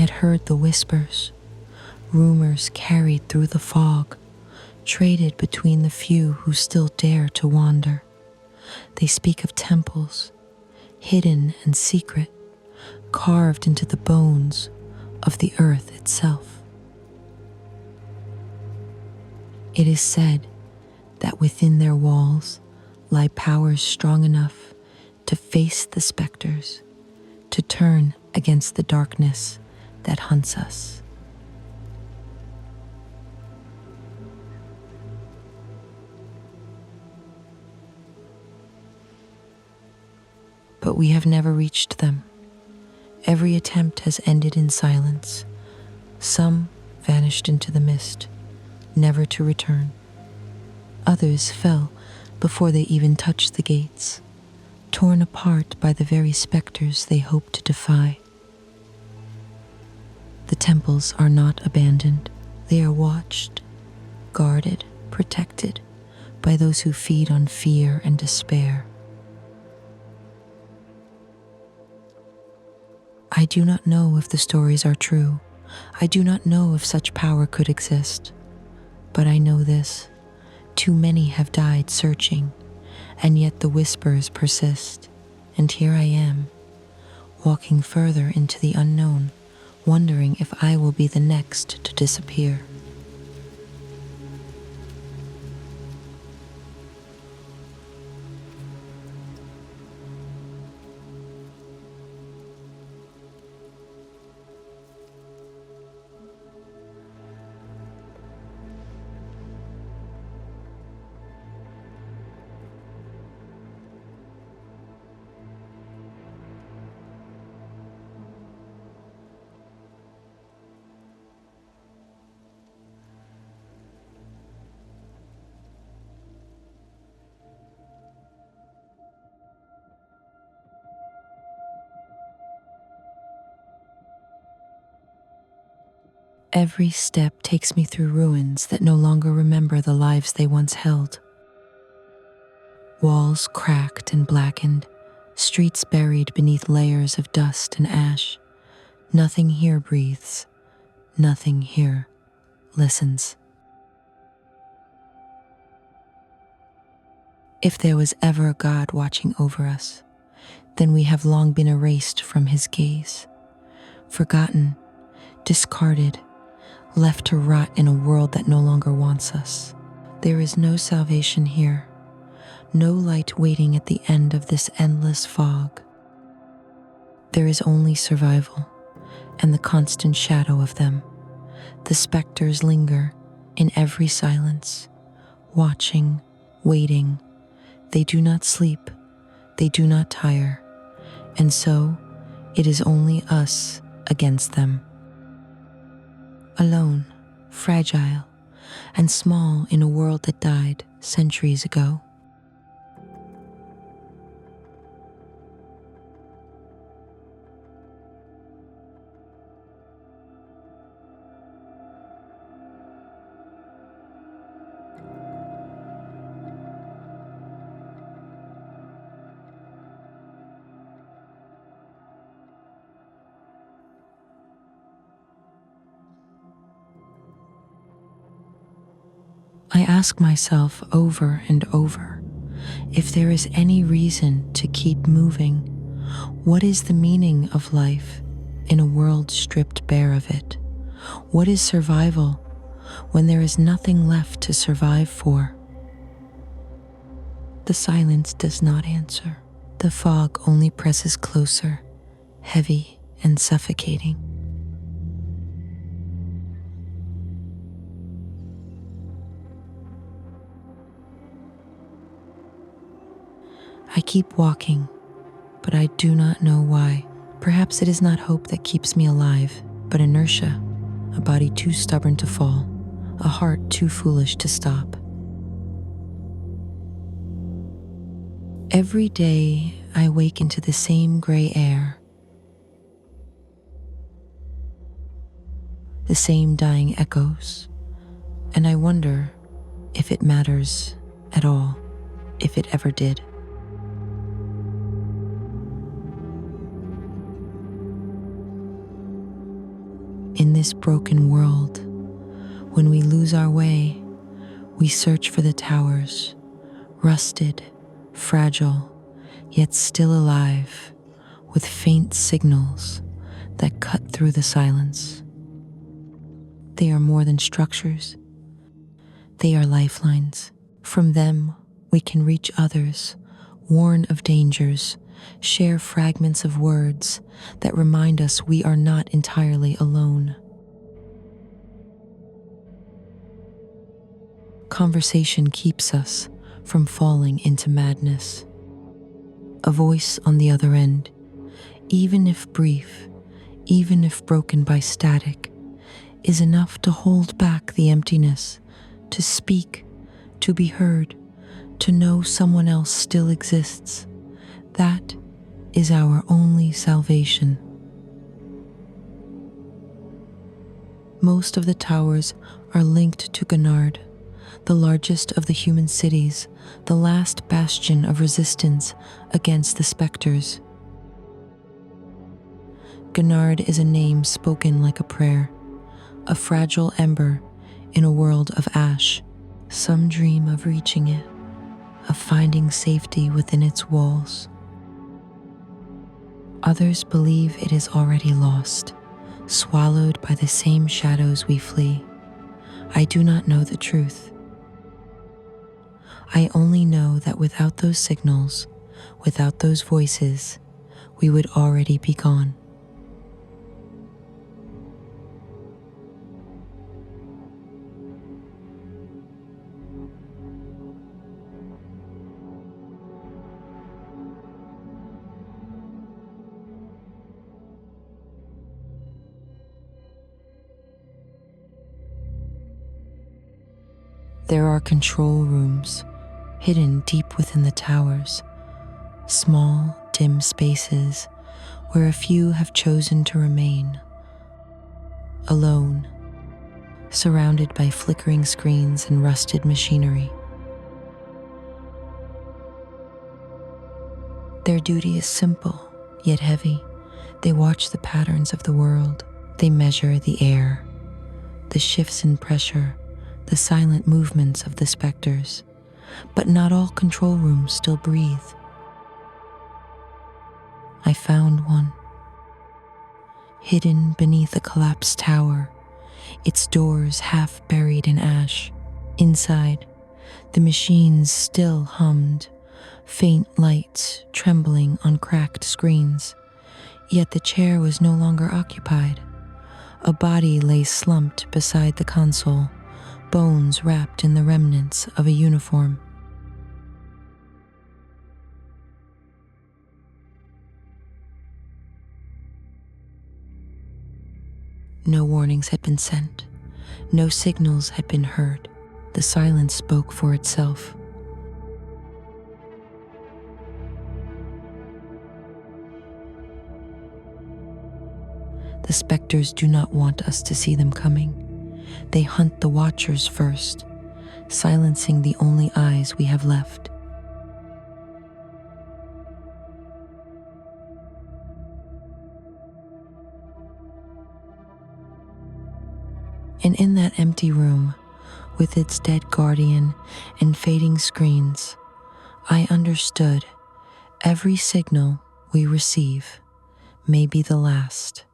had heard the whispers, rumors carried through the fog, traded between the few who still dare to wander. They speak of temples, hidden and secret, carved into the bones of the earth itself. It is said that within their walls lie powers strong enough to face the specters, to turn against the darkness that hunts us. But we have never reached them. Every attempt has ended in silence. Some vanished into the mist, never to return. Others fell before they even touched the gates, torn apart by the very specters they hoped to defy. The temples are not abandoned. They are watched, guarded, protected by those who feed on fear and despair. I do not know if the stories are true. I do not know if such power could exist. But I know this: too many have died searching, and yet the whispers persist. And here I am, walking further into the unknown, wondering if I will be the next to disappear. Every step takes me through ruins that no longer remember the lives they once held. Walls cracked and blackened, streets buried beneath layers of dust and ash. Nothing here breathes. Nothing here listens. If there was ever a God watching over us, then we have long been erased from his gaze, forgotten, discarded, left to rot in a world that no longer wants us. There is no salvation here, no light waiting at the end of this endless fog. There is only survival and the constant shadow of them. The specters linger in every silence, watching, waiting. They do not sleep, they do not tire, and so it is only us against them. Alone, fragile, and small in a world that died centuries ago. I ask myself over and over if there is any reason to keep moving. What is the meaning of life in a world stripped bare of it? What is survival when there is nothing left to survive for? The silence does not answer. The fog only presses closer, heavy and suffocating. I keep walking, but I do not know why. Perhaps it is not hope that keeps me alive, but inertia, a body too stubborn to fall, a heart too foolish to stop. Every day I wake into the same gray air, the same dying echoes, and I wonder if it matters at all, if it ever did. In this broken world, when we lose our way, we search for the towers, rusted, fragile, yet still alive, with faint signals that cut through the silence. They are more than structures. They are lifelines. From them, we can reach others, warn of dangers, share fragments of words that remind us we are not entirely alone. Conversation keeps us from falling into madness. A voice on the other end, even if brief, even if broken by static, is enough to hold back the emptiness, to speak, to be heard, to know someone else still exists. That is our only salvation. Most of the towers are linked to Gennard, the largest of the human cities, the last bastion of resistance against the specters. Gennard is a name spoken like a prayer, a fragile ember in a world of ash. Some dream of reaching it, of finding safety within its walls. Others believe it is already lost, swallowed by the same shadows we flee. I do not know the truth. I only know that without those signals, without those voices, we would already be gone. There are control rooms, hidden deep within the towers, small, dim spaces where a few have chosen to remain, alone, surrounded by flickering screens and rusted machinery. Their duty is simple, yet heavy. They watch the patterns of the world. They measure the air, the shifts in pressure, the silent movements of the specters. But not all control rooms still breathe. I found one, hidden beneath a collapsed tower, its doors half buried in ash. Inside, the machines still hummed, faint lights trembling on cracked screens. Yet the chair was no longer occupied. A body lay slumped beside the console, bones wrapped in the remnants of a uniform. No warnings had been sent. No signals had been heard. The silence spoke for itself. The specters do not want us to see them coming. They hunt the watchers first, silencing the only eyes we have left. And in that empty room, with its dead guardian and fading screens, I understood every signal we receive may be the last.